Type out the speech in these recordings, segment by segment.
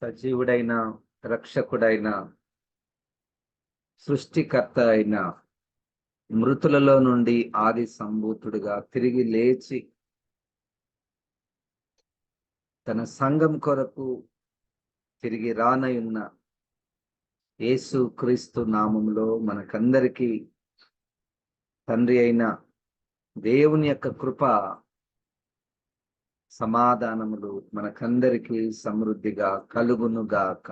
సజీవుడైన రక్షకుడైన సృష్టికర్త అయిన మృతులలో నుండి ఆది సంభూతుడుగా తిరిగి లేచి తన సంఘం కొరకు తిరిగి రానయున్న యేసు క్రీస్తు నామములో మనకందరికీ తండ్రి అయిన దేవుని యొక్క కృప సమాధానములు మనకందరికీ సమృద్ధిగా కలుగునుగాక.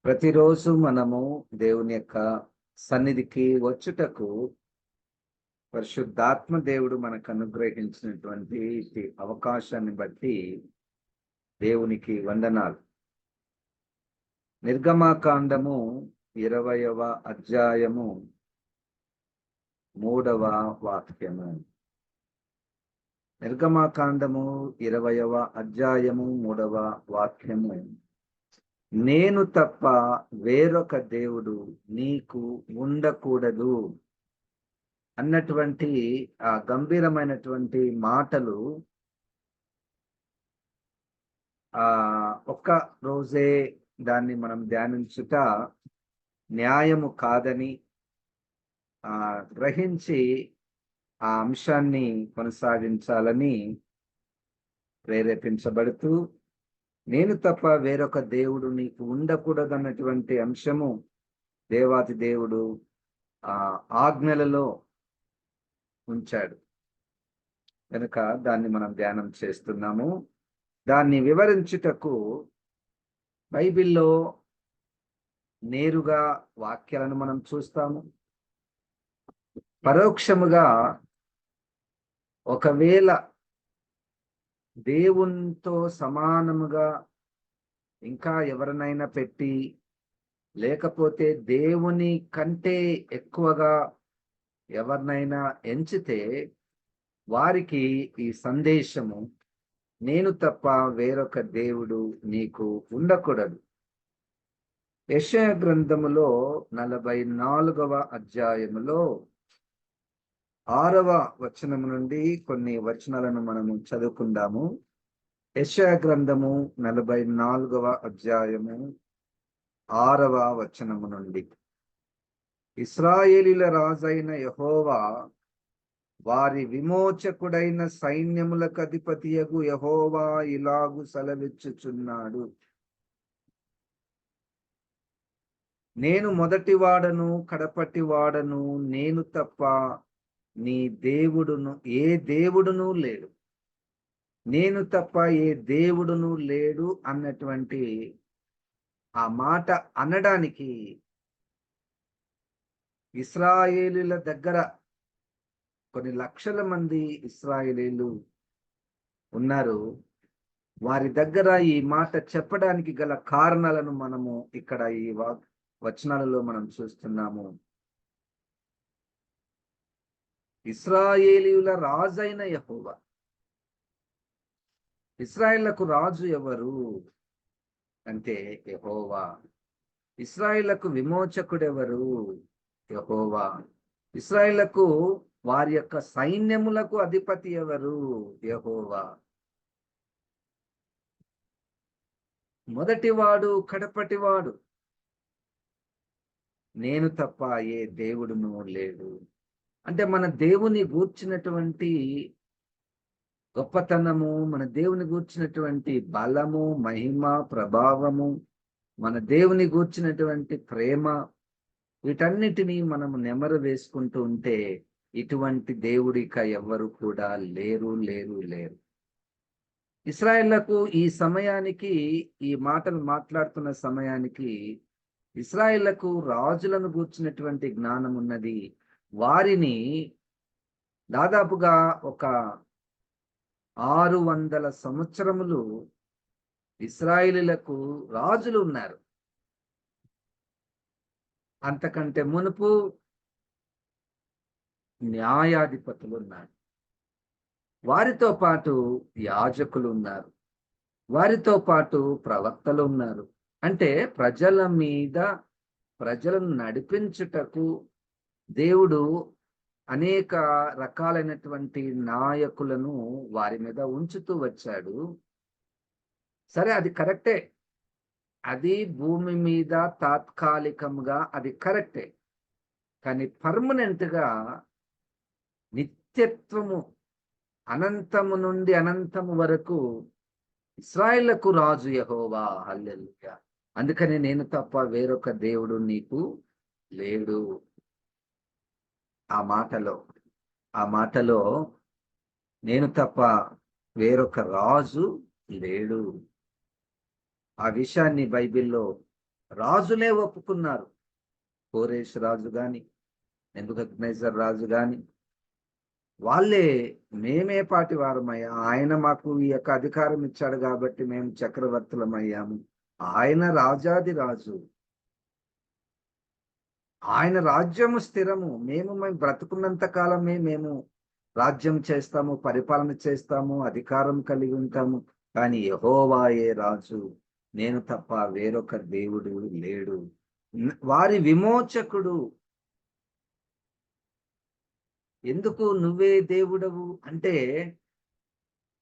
ప్రతిరోజు మనము దేవుని యొక్క సన్నిధికి వచ్చుటకు పరిశుద్ధాత్మ దేవుడు మనకు అనుగ్రహించినటువంటి ఈ అవకాశాన్ని బట్టి దేవునికి వందనాలు. నిర్గమాకాండము 20వ అధ్యాయము 3వ వాక్యము. నిర్గమాకాండము 20వ అధ్యాయము 3వ వాక్యము. నేను తప్ప వేరొక దేవుడు నీకు ఉండకూడదు అన్నటువంటి ఆ గంభీరమైనటువంటి మాటలు ఒక్క రోజే దాన్ని మనం ధ్యానించుట న్యాయము కాదని గ్రహించి ఆ అంశాన్ని కొనసాగించాలని ప్రేరేపించబడుతూ, నేను తప్ప వేరొక దేవుడు నీకు ఉండకూడదన్నటువంటి అంశము దేవాతి దేవుడు ఆజ్ఞలలో ఉంచాడు కనుక దాన్ని మనం ధ్యానం చేస్తున్నాము. దాన్ని వివరించుటకు బైబిల్లో నేరుగా వాక్యాలను మనం చూస్తాము. పరోక్షముగా ఒకవేళ దేవునితో సమానముగా ఇంకా ఎవరినైనా పెట్టి, లేకపోతే దేవుని కంటే ఎక్కువగా ఎవరినైనా ఎంచితే వారికి ఈ సందేశము నేను తప్ప వేరొక దేవుడు నీకు ఉండకూడదు. యెషయా గ్రంథములో 44వ అధ్యాయములో 6వ వచనము నుండి కొన్ని వచనాలను మనము చదువుకుందాము. యెషయా గ్రంథము 44వ అధ్యాయము 6వ వచనము నుండి. ఇశ్రాయేలీల రాజైన యెహోవా, వారి విమోచకుడైన సైన్యములకు అధిపతియగు యెహోవా ఇలాగు సెలవిచ్చుచున్నాడు. నేను మొదటివాడను కడపటివాడను, నేను తప్ప నీ దేవుడును ఏ దేవుడును లేడు, నేను తప్ప ఏ దేవుడును లేడు అన్నటువంటి ఆ మాట అనడానికి ఇశ్రాయేలీల దగ్గర కొన్ని లక్షల మంది ఇశ్రాయేలీలు ఉన్నారు. వారి దగ్గర ఈ మాట చెప్పడానికి గల కారణాలను మనము ఇక్కడ ఈ వచనాలలో మనం చూస్తున్నాము. ఇశ్రాయేలీయుల రాజైన యెహోవా. ఇశ్రాయేళ్లకు రాజు ఎవరు అంటే యెహోవా. ఇశ్రాయేళ్లకు విమోచకుడెవరు? యెహోవా. ఇశ్రాయేళ్లకు వారి యొక్క సైన్యములకు అధిపతి ఎవరు? యెహోవా. మొదటివాడు కడపటివాడు, నేను తప్ప ఏ దేవుడును లేడు. అంటే మన దేవుని గూర్చినటువంటి గొప్పతనము, మన దేవుని గూర్చినటువంటి బలము, మహిమ, ప్రభావము, మన దేవుని గూర్చినటువంటి ప్రేమ, వీటన్నిటినీ మనము నెమరు వేసుకుంటూ ఉంటే ఇటువంటి దేవుడిక ఎవ్వరు కూడా లేరు లేరు లేరు. ఇశ్రాయేళ్లకు ఈ సమయానికి, ఈ మాటలు మాట్లాడుతున్న సమయానికి ఇశ్రాయేళ్లకు రాజులను గూర్చినటువంటి జ్ఞానం ఉన్నది. వారిని దాదాపుగా ఒక 600 సంవత్సరములు ఇశ్రాయేలీలకు రాజులు ఉన్నారు. అంతకంటే మునుపు న్యాయాధిపతులు ఉన్నారు. వారితో పాటు యాజకులు ఉన్నారు. వారితో పాటు ప్రవక్తలు ఉన్నారు. అంటే ప్రజల మీద, ప్రజలను నడిపించుటకు దేవుడు అనేక రకాలైనటువంటి నాయకులను వారి మీద ఉంచుతూ వచ్చాడు. సరే, అది కరెక్టే. అది భూమి మీద తాత్కాలికంగా అది కరెక్టే. కానీ పర్మనెంట్‌గా నిత్యత్వము, అనంతము నుండి అనంతము వరకు ఇశ్రాయేలుకు రాజు యెహోవా. హల్లెలూయా! అందుకని నేను తప్ప వేరొక దేవుడు నీకు లేడు. ఆ మాటలో ఆ మాటలో నేను తప్ప వేరొక రాజు లేడు. ఆ విషయాన్ని బైబిల్‌లో రాజులే ఒప్పుకున్నారు. కోరేషు రాజు గాని, నెబుకద్నెజర్ రాజు గాని, వాళ్ళే మేమే పాటి వారమయ్యా, ఆయన మాకు ఈ యొక్క అధికారం ఇచ్చాడు కాబట్టి మేము చక్రవర్తులమయ్యాము. ఆయన రాజాది రాజు. ఆయన రాజ్యము స్థిరము. మేము బ్రతుకున్నంత కాలమే మేము రాజ్యం చేస్తాము, పరిపాలన చేస్తాము, అధికారం కలిగి ఉంటాము. కానీ యెహోవాయే రాజు. నేను తప్ప వేరొక దేవుడు లేడు. వారి విమోచకుడు. ఎందుకు నువ్వే దేవుడవు అంటే,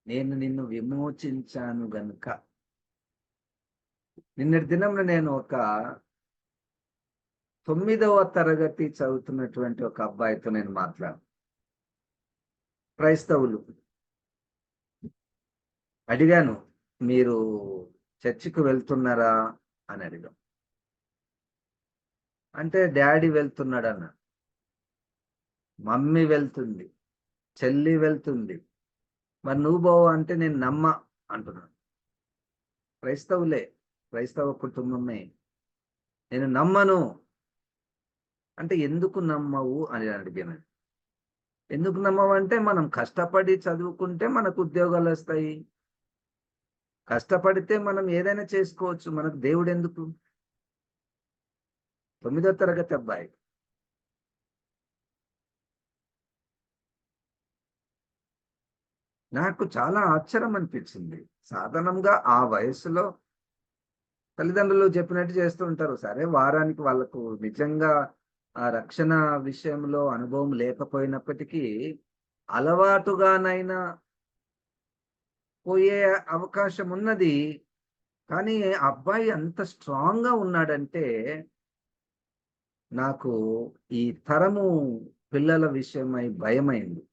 నేను నిన్ను విమోచించాను గనుక. నిన్నటి దినంలో నేను ఒక 9వ తరగతి చదువుతున్నటువంటి ఒక అబ్బాయితో నేను మాట్లాడాను. క్రైస్తవులు. అడిగాను, మీరు చర్చికి వెళ్తున్నారా అని అడిగాం. అంటే డాడీ వెళ్తున్నాడన్న, మమ్మీ వెళ్తుంది, చెల్లి వెళ్తుంది, మరి నువ్వు పోవు అంటే నేను నమ్మ అంటున్నాను. క్రైస్తవులే, క్రైస్తవ కుటుంబమే. నేను నమ్మను అంటే, ఎందుకు నమ్మవు అని అడిగాను. ఎందుకు నమ్మవు అంటే, మనం కష్టపడి చదువుకుంటే మనకు ఉద్యోగాలు వస్తాయి, కష్టపడితే మనం ఏదైనా చేసుకోవచ్చు. మనకు దేవుడు ఎందుకు? 9వ తరగతి అబ్బాయి. నాకు చాలా ఆశ్చర్యం అనిపించింది. సాధారణంగా ఆ వయస్సులో తల్లిదండ్రులు చెప్పినట్టు చేస్తూ ఉంటారు. సరే, వారానికి వాళ్ళకు నిజంగా ఆ రక్షణ విషయంలో అనుభవం లేకపోయినప్పటికీ అలవాటుగానైనా పోయే అవకాశం ఉన్నది. కానీ ఆ అబ్బాయి అంత స్ట్రాంగ్‌గా ఉన్నాడంటే, నాకు ఈ తరము పిల్లల విషయమై భయమైంది.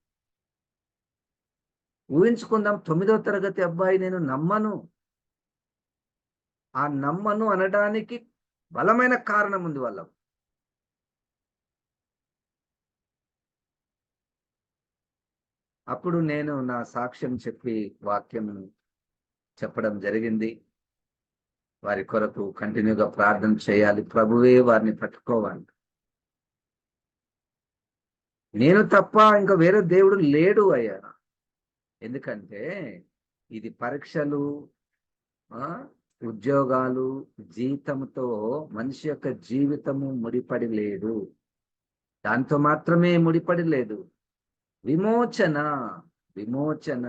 ఊహించుకుందాం, 9వ తరగతి అబ్బాయి నేను నమ్మను. ఆ నమ్మను అనడానికి బలమైన కారణం ఉంది వాళ్ళకు. అప్పుడు నేను నా సాక్ష్యం చెప్పి వాక్యం చెప్పడం జరిగింది. వారి కొరకు కంటిన్యూగా ప్రార్థన చేయాలి. ప్రభువే వారిని పట్టుకోవాలి. నేను తప్ప ఇంకా వేరే దేవుడు లేడు అయ్యా. ఎందుకంటే ఇది పరీక్షలు, ఆ ఉద్యోగాలు, జీతంతో మనిషి యొక్క జీవితము ముడిపడి లేదు. దాంతో మాత్రమే ముడిపడి లేదు. విమోచన, విమోచన.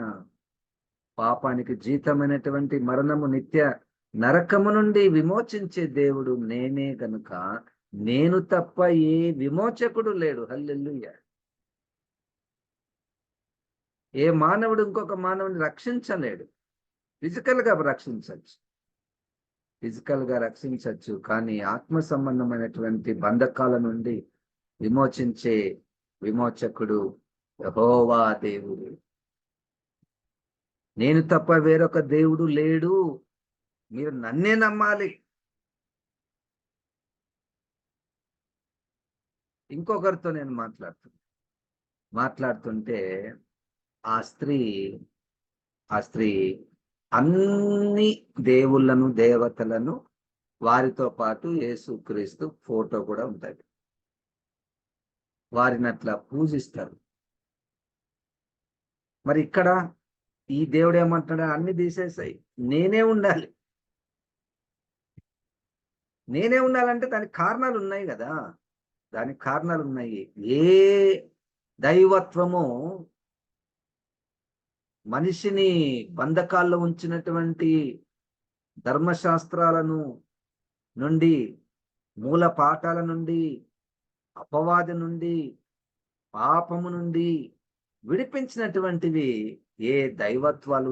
పాపానికి జీతమైనటువంటి మరణము, నిత్య నరకము నుండి విమోచించే దేవుడు నేనే గనుక నేను తప్ప ఏ విమోచకుడు లేడు. హల్లెలూయా! ఏ మానవుడు ఇంకొక మానవుని రక్షించలేడు. ఫిజికల్‌గా రక్షించొచ్చు. ఫిజికల్‌గా రక్షించొచ్చు. కానీ ఆత్మ సంబంధమైనటువంటి బంధకాల నుండి విమోచించే విమోచకుడు యెహోవా దేవుడు. నేను తప్ప వేరొక దేవుడు లేడు. మీరు నన్నే నమ్మాలి. ఇంకొకరితో నేను మాట్లాడుతుంటే ఆ స్త్రీ ఆ స్త్రీ అన్ని దేవుళ్ళను, దేవతలను, వారితో పాటు యేసుక్రీస్తు ఫోటో కూడా ఉంటది. వారిని అట్లా పూజిస్తారు. మరి ఇక్కడ ఈ దేవుడు ఏమంటున్నాడు? అన్ని తీసేసాయి, నేనే ఉండాలి. నేనే ఉండాలంటే దానికి కారణాలు ఉన్నాయి కదా! దానికి కారణాలు ఉన్నాయి. ఏ దైవత్వము మనిషిని బంధకాల్లో ఉంచినటువంటి ధర్మశాస్త్రాలను నుండి, మూల పాఠాల నుండి, అపవాది నుండి, పాపము నుండి విడిపించినటువంటివి ఏ దైవత్వాలు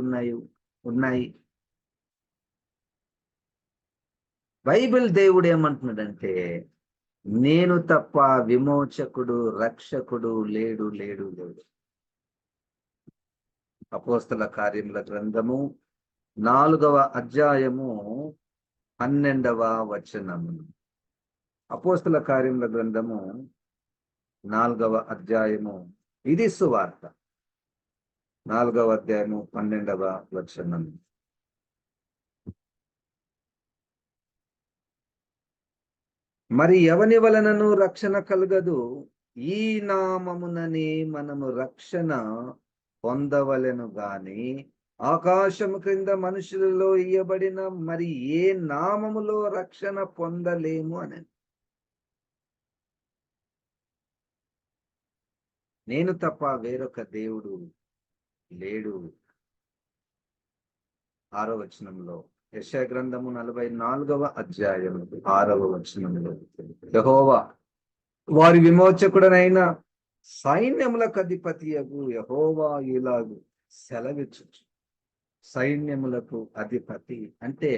ఉన్నాయి. బైబిల్ దేవుడు ఏమంటున్నాడంటే, నేను తప్ప విమోచకుడు రక్షకుడు లేడు లేడు లేడు. అపోస్తల కార్యముల గ్రంథము 4వ అధ్యాయము 12వ వచనము. అపోస్తల కార్యముల గ్రంథము 4వ అధ్యాయము, ఇది సువార్త, 4వ అధ్యాయము 12వ వచనం. మరి ఎవని వలనను రక్షణ కలుగదు, ఈ నామముననే మనము రక్షణ పొందవలెను గాని ఆకాశము క్రింద మనుషులలో ఇయ్యబడిన మరి ఏ నామములో రక్షణ పొందలేము అని. నేను తప్ప వేరొక దేవుడు లేడు. 6వ వచనంలో, యెషయా గ్రంథము 44వ అధ్యాయము 6వ వచనంలో, యెహోవా వారి విమోచకుడనైన సైన్యములకు అధిపతియగు యెహోవా ఇలాగు సెలవిచ్చుచు. సైన్యములకు అధిపతి అంటే,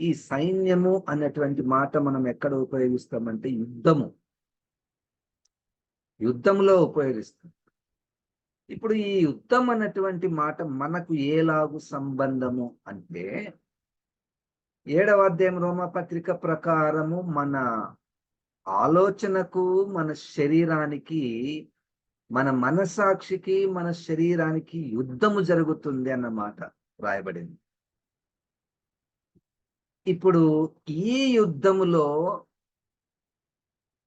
ఈ సైన్యము అన్నటువంటి మాట మనం ఎక్కడ ఉపయోగిస్తామంటే యుద్ధంలో ఉపయోగిస్తాం. ఇప్పుడు ఈ యుద్ధం అన్నటువంటి మాట మనకు ఏలాగు సంబంధము అంటే, 7వ అధ్యాయం రోమపత్రిక ప్రకారము మన ఆలోచనకు, మన శరీరానికి, మన మనసాక్షికి, మన శరీరానికి యుద్ధము జరుగుతుంది అన్నమాట రాయబడింది. ఇప్పుడు ఈ యుద్ధములో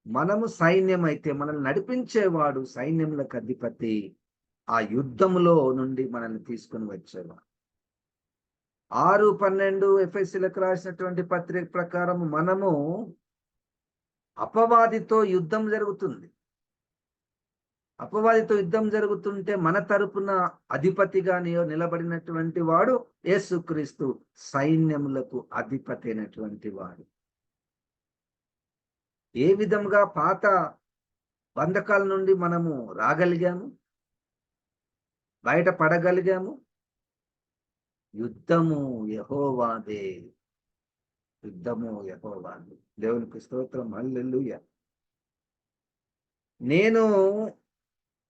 మనము సైన్యం అయితే, మనల్ని నడిపించేవాడు సైన్యములకు అధిపతి ఆ యుద్ధములో నుండి మనల్ని తీసుకుని వచ్చేవాడు. 6:12 ఎఫెసీయులకు రాసినటువంటి పత్రిక ప్రకారం మనము అపవాదితో యుద్ధం జరుగుతుంది. అపవాదితో యుద్ధం జరుగుతుంటే మన తరపున అధిపతిగా నిలబడినటువంటి వాడు యేసుక్రీస్తు, సైన్యములకు అధిపతి అయినటువంటి వాడు. ఏ విధంగా పాత బంధకాల నుండి మనము రాగలిగాము, బయట పడగలిగాము? యుద్ధము యెహోవాదే, యుద్ధము యెహోవాదే. దేవునికి స్తోత్రం, హల్లెలూయా. నేను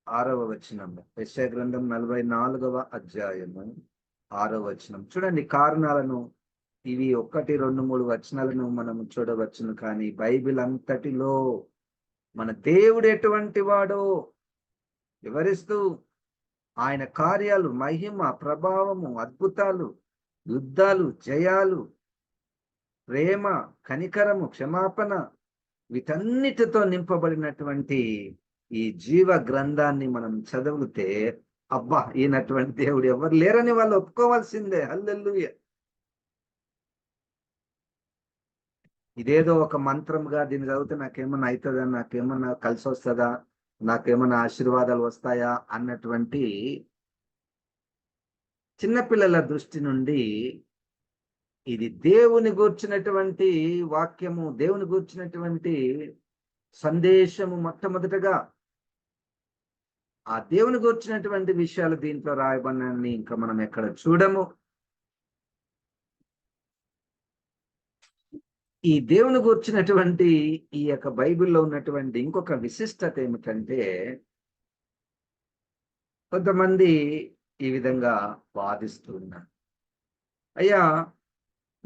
6వ వచనం, యెషయా గ్రంథం 44వ అధ్యాయము 6వ వచనం చూడండి. కారణాలను ఇవి 1, 2, 3 వచనాలను మనం చూడవచ్చును, కానీ బైబిల్ అంతటిలో మన దేవుడు ఎటువంటి వాడో వివరిస్తూ ఆయన కార్యాలు, మహిమ, ప్రభావము, అద్భుతాలు, యుద్ధాలు, జయాలు, ప్రేమ, కనికరము, క్షమాపణ, వీటన్నిటితో నింపబడినటువంటి ఈ జీవ గ్రంథాన్ని మనం చదివితే, అబ్బా, ఈయనటువంటి దేవుడు ఎవరు లేరని వాళ్ళు ఒప్పుకోవాల్సిందే. హల్లెలూయా. ఇదేదో ఒక మంత్రంగా దీన్ని చదివితే నాకేమన్నా అవుతుందా, నాకేమన్నా కలిసి వస్తుందా, నాకేమన్నా ఆశీర్వాదాలు వస్తాయా అన్నటువంటి చిన్నపిల్లల దృష్టి నుండి ఇది దేవుని గూర్చినటువంటి వాక్యము, దేవుని గూర్చినటువంటి సందేశము. మొట్టమొదటగా ఆ దేవుని గూర్చినటువంటి విషయాలు దీంట్లో రాయబడినని ఇంకా మనం ఎక్కడ చూడము. ఈ దేవుని గూర్చినటువంటి ఈ యొక్క బైబిల్లో ఉన్నటువంటి ఇంకొక విశిష్టత ఏమిటంటే, కొంతమంది ఈ విధంగా వాదిస్తూ ఉన్నారు, అయ్యా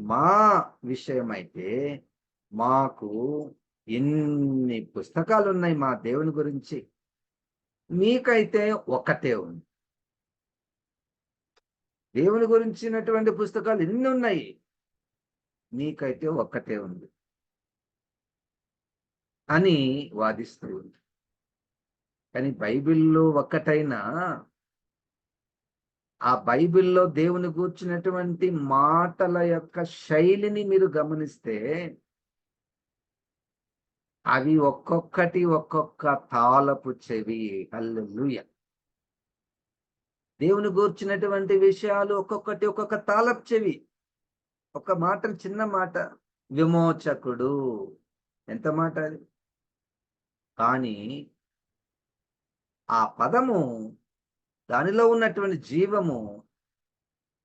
మా విషయమైతే మాకు ఎన్ని పుస్తకాలు ఉన్నాయి మా దేవుని గురించి, మీకైతే ఒక్కటే ఉంది. దేవుని గురించినటువంటి పుస్తకాలు ఎన్ని ఉన్నాయి, నీకైతే ఒక్కటే ఉంది అని వాదిస్తూ ఉంది. కానీ బైబిల్లో ఒక్కటైనా ఆ బైబిల్లో దేవుని గూర్చినటువంటి మాటల యొక్క శైలిని మీరు గమనిస్తే, అవి ఒక్కొక్కటి ఒక్కొక్క తాళపు చెవి. హల్లెలూయా. దేవుని గూర్చినటువంటి విషయాలు ఒక్కొక్కటి ఒక్కొక్క తాళపు చెవి. ఒక మాట, చిన్న మాట, విమోచకుడు, ఎంత మాట అది. కానీ ఆ పదము, దానిలో ఉన్నటువంటి జీవము,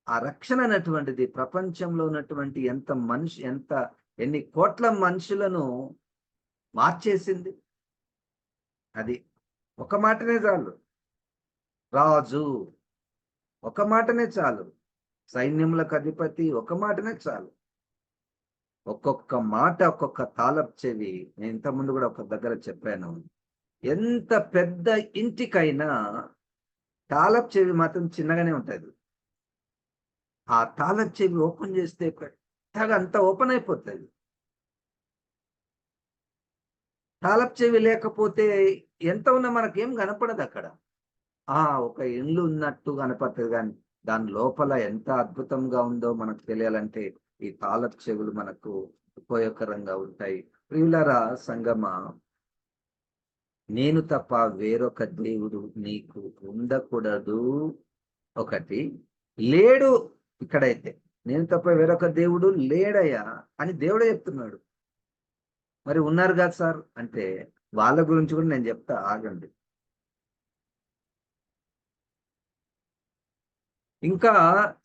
ఆ రక్షణ అనేటువంటిది ప్రపంచంలో ఉన్నటువంటి ఎంత ఎన్ని కోట్ల మనుషులను మార్చేసింది. అది ఒక మాటనే చాలు. రాజు ఒక మాటనే చాలు. సైన్యములకు అధిపతి ఒక మాటనే చాలు. ఒక్కొక్క మాట ఒక్కొక్క తాళపు చెవి. నేను ఇంతకుముందు కూడా ఒక దగ్గర చెప్పాను. ఎంత పెద్ద ఇంటికైనా తాళపు చెవి మాత్రం చిన్నగానే ఉంటుంది. ఆ తాళపు చెవి ఓపెన్ చేస్తే పెద్దగా అంతా ఓపెన్ అయిపోతుంది. తాళపు చెవి లేకపోతే ఎంత ఉన్నా మనకేం కనపడదు అక్కడ. ఒక ఇల్లు ఉన్నట్టు కనపడుతుంది, కానీ దాని లోపల ఎంత అద్భుతంగా ఉందో మనకు తెలియాలంటే ఈ తాళపు చెవులు మనకు ఉపయోగకరంగా ఉంటాయి. ప్రియులారా సంగమా, నేను తప్ప వేరొక దేవుడు నీకు ఉండకూడదు. ఒకటి లేడు. ఇక్కడైతే నేను తప్ప వేరొక దేవుడు లేడయ్యా అని దేవుడే చెప్తున్నాడు. మరి ఉన్నారు కదా సార్ అంటే వాళ్ళ గురించి కూడా నేను చెప్తా, ఆగండి. ఇంకా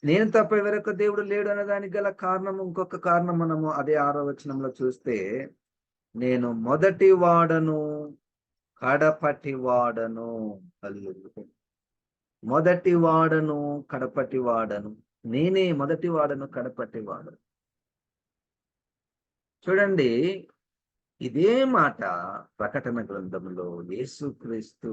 నేను తప్ప వేరొక దేవుడు లేడు అనేదానికి గల కారణం, ఇంకొక కారణం మనము అదే 6వ వచనంలో చూస్తే, నేను మొదటి వాడను కడపటి వాడను. మొదటి వాడను కడపటి వాడను. నేనే మొదటి వాడను కడపటి వాడను. చూడండి, ఇదే మాట ప్రకటన గ్రంథంలో యేసుక్రీస్తు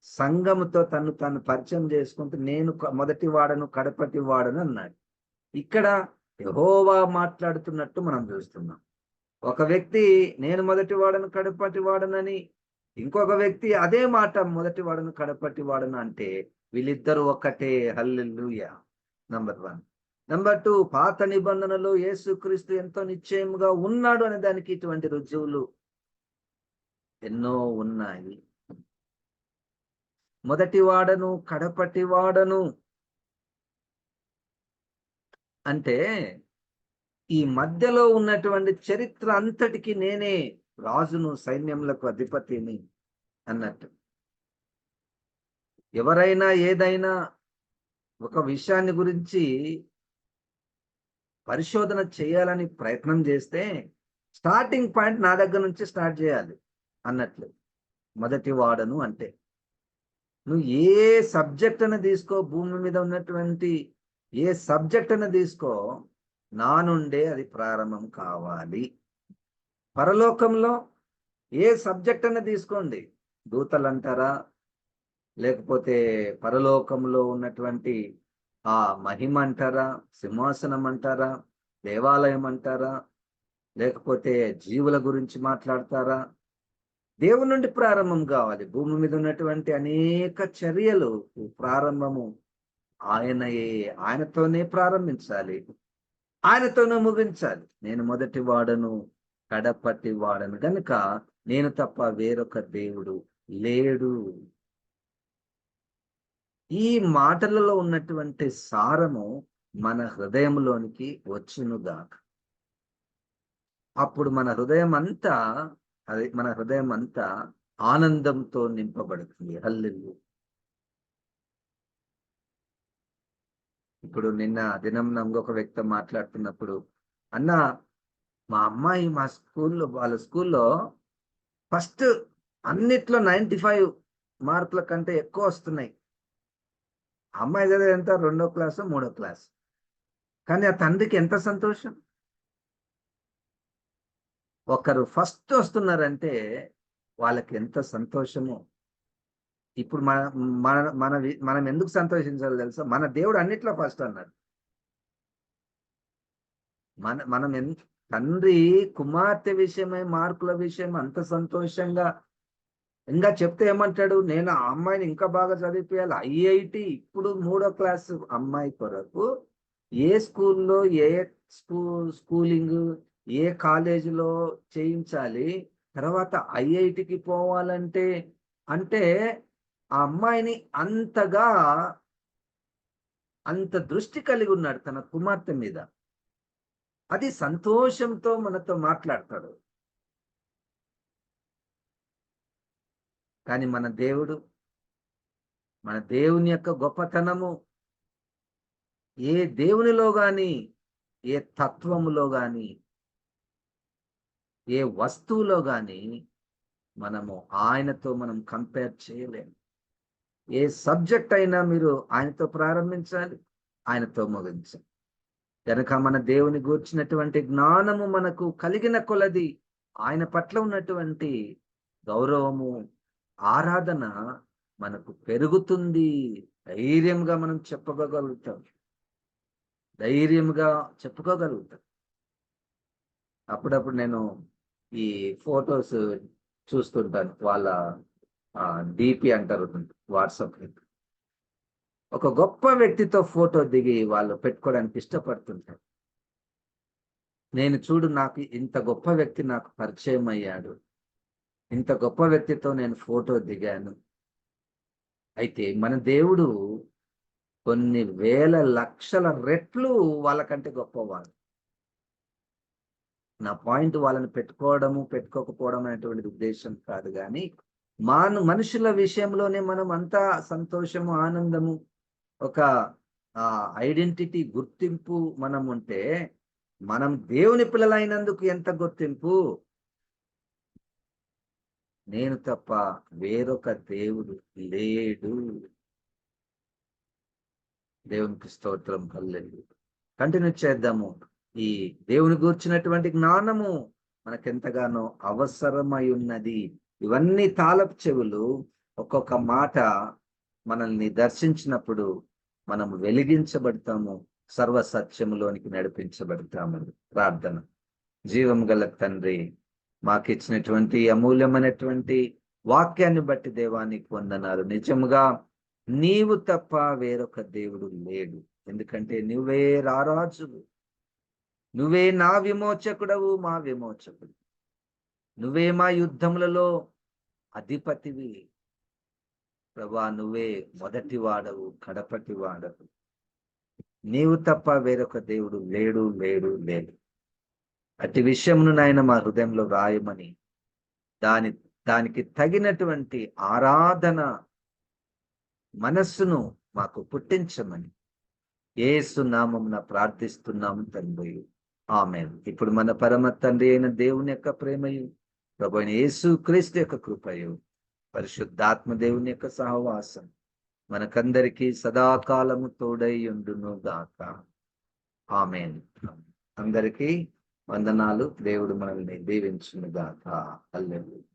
సంఘముతో తను పరిచయం చేసుకుంటూ నేను మొదటి వాడను కడపటి వాడను అన్నాడు. ఇక్కడ యెహోవా మాట్లాడుతున్నట్టు మనం చూస్తున్నాం. ఒక వ్యక్తి నేను మొదటి వాడను కడపటి వాడనని, ఇంకొక వ్యక్తి అదే మాట మొదటి వాడను కడపటి వాడను అంటే వీళ్ళిద్దరూ ఒక్కటే. హల్లెలూయా. నంబర్ 1. నంబర్ 2, పాత నిబంధనలో యేసుక్రీస్తు ఎంతో నిశ్చయముగా ఉన్నాడు అనే దానికి ఇటువంటి రుజువులు ఎన్నో ఉన్నాయి. మొదటి వాడను కడపటి వాడను అంటే ఈ మధ్యలో ఉన్నటువంటి చరిత్ర అంతటికి నేనే రాజును, సైన్యములకు అధిపతిని అన్నట్టు. ఎవరైనా ఏదైనా ఒక విషయాన్ని గురించి పరిశోధన చేయాలని ప్రయత్నం చేస్తే స్టార్టింగ్ పాయింట్ నా దగ్గర నుంచి స్టార్ట్ చేయాలి అన్నట్లు. మొదటి వాడను అంటే నువ్వు ఏ సబ్జెక్ట్ అని తీసుకో, భూమి మీద ఉన్నటువంటి ఏ సబ్జెక్ట్ అని తీసుకో, నా నుండే అది ప్రారంభం కావాలి. పరలోకంలో ఏ సబ్జెక్ట్ అన్న తీసుకోండి, దూతలు అంటారా, లేకపోతే పరలోకంలో ఉన్నటువంటి ఆ మహిమ అంటారా, సింహాసనం అంటారా, దేవాలయం అంటారా, లేకపోతే జీవుల గురించి మాట్లాడతారా, దేవుని నుండి ప్రారంభం కావాలి. భూమి మీద ఉన్నటువంటి అనేక చర్యలు ప్రారంభము ఆయనయే. ఆయనతోనే ప్రారంభించాలి, ఆయనతోనే ముగించాలి. నేను మొదటి వాడను కడపటి వాడను గనుక నేను తప్ప వేరొక దేవుడు లేడు. ఈ మాటలలో ఉన్నటువంటి సారము మన హృదయంలోనికి వచ్చునుగాక. అప్పుడు మన హృదయం అంతా ఆనందంతో నింపబడుతుంది. హల్లెలూయా. ఇప్పుడు నిన్న దినం ఇంకొక వ్యక్తి మాట్లాడుతున్నప్పుడు, అన్న మా అమ్మాయి వాళ్ళ స్కూల్లో ఫస్ట్ అన్నిట్లో 95 మార్కుల కంటే ఎక్కువ వస్తున్నాయి. అమ్మాయి చదివేది ఎంత, 2వ క్లాసు 3వ క్లాసు. కానీ ఆ తండ్రికి ఎంత సంతోషం. ఒకరు ఫస్ట్ వస్తున్నారంటే వాళ్ళకి ఎంత సంతోషమో. ఇప్పుడు మనం ఎందుకు సంతోషించాలో తెలుసా? మన దేవుడు అన్నిట్లో ఫస్ట్ అన్నాడు. మనం తండ్రి కుమార్తె విషయమై, మార్కుల విషయం అంత సంతోషంగా ఇంకా చెప్తే ఏమంటాడు, నేను ఆ అమ్మాయిని ఇంకా బాగా చదివిపోయాలి. ఐఐటి ఇప్పుడు 3వ క్లాసు అమ్మాయి కొరకు ఏ స్కూల్లో ఏ స్కూలింగ్, ఏ కాలేజీలో చేయించాలి, తర్వాత ఐఐటికి పోవాలంటే అంటే ఆ అమ్మాయిని అంత దృష్టి కలిగి ఉన్నాడు తన కుమార్తె మీద. అది సంతోషంతో మనతో మాట్లాడతాడు. కానీ మన దేవుని యొక్క గొప్పతనము ఏ దేవునిలో గాని, ఏ తత్వములో గాని ఏ వస్తువులో కానీ మనము ఆయనతో మనం కంపేర్ చేయలేము. ఏ సబ్జెక్ట్ అయినా మీరు ఆయనతో ప్రారంభించాలి, ఆయనతో ముగించాలి. కనుక మన దేవుని గూర్చినటువంటి జ్ఞానము మనకు కలిగిన కొలది ఆయన పట్ల ఉన్నటువంటి గౌరవము, ఆరాధన మనకు పెరుగుతుంది. ధైర్యంగా మనం చెప్పుకోగలుగుతాం. ధైర్యంగా చెప్పుకోగలుగుతాం. అప్పుడప్పుడు నేను ఈ ఫొటోస్ చూస్తుంటాను. వాళ్ళ డిపి అంటారు వాట్సాప్. ఒక గొప్ప వ్యక్తితో ఫోటో దిగి వాళ్ళు పెట్టుకోవడానికి ఇష్టపడుతుంటారు. నేను చూడు, నాకు ఇంత గొప్ప వ్యక్తి నాకు పరిచయం అయ్యాడు, ఇంత గొప్ప వ్యక్తితో నేను ఫోటో దిగాను. అయితే మన దేవుడు కొన్ని వేల లక్షల రెట్లు వాళ్ళకంటే గొప్పవాడు. నా పాయింట్ వాళ్ళని పెట్టుకోవడము పెట్టుకోకపోవడం అనేటువంటి ఉద్దేశం కాదు, కానీ మనుషుల విషయంలోనే మనం అంతా సంతోషము, ఆనందము, ఒక ఐడెంటిటీ, గుర్తింపు మనం ఉంటే, మనం దేవుని పిల్లలైనందుకు ఎంత గుర్తింపు. నేను తప్ప వేరొక దేవుడు లేడు. దేవునికి స్తోత్రం. హల్లెలూయా. కంటిన్యూ చేద్దాము. ఈ దేవుని గూర్చినటువంటి జ్ఞానము మనకెంతగానో అవసరమై ఉన్నది. ఇవన్నీ తాళపు చెవులు. ఒక్కొక్క మాట మనల్ని దర్శించినప్పుడు మనం వెలిగించబడతాము, సర్వ సత్యములోనికి నడిపించబడతాము. ప్రార్థన. జీవం గల తండ్రి, మాకిచ్చినటువంటి అమూల్యమైనటువంటి వాక్యాన్ని బట్టి దేవానికి వందనాలు. నిజముగా నీవు తప్ప వేరొక దేవుడు లేడు. ఎందుకంటే నువ్వే రారాజువు, నువ్వే నా విమోచకుడవు, మా విమోచకుడు. నువ్వే మా యుద్ధములలో అధిపతివి ప్రభా. నువ్వే మొదటి వాడవు, కడపటి వాడవు. నీవు తప్ప వేరొక దేవుడు లేడు, లేడు, లేడు. అట్టి విషయమును నాయన మా హృదయంలో రాయమని, దానికి తగినటువంటి ఆరాధన మనస్సును మాకు పుట్టించమని యేసు నామమున ప్రార్థిస్తున్నాము తండ్రి. ఆమేన్. ఇప్పుడు మన పరమ తండ్రి అయిన దేవుని యొక్క ప్రేమయు, ప్రభు అయిన యేసు క్రీస్తు యొక్క కృపయు, పరిశుద్ధాత్మ దేవుని యొక్క సహవాసం మనకందరికీ సదాకాలము తోడై ఉండును గాక. ఆమేన్. అందరికీ వందనాలు. దేవుడు మనల్ని దీవించును గాక. హల్లెలూయా.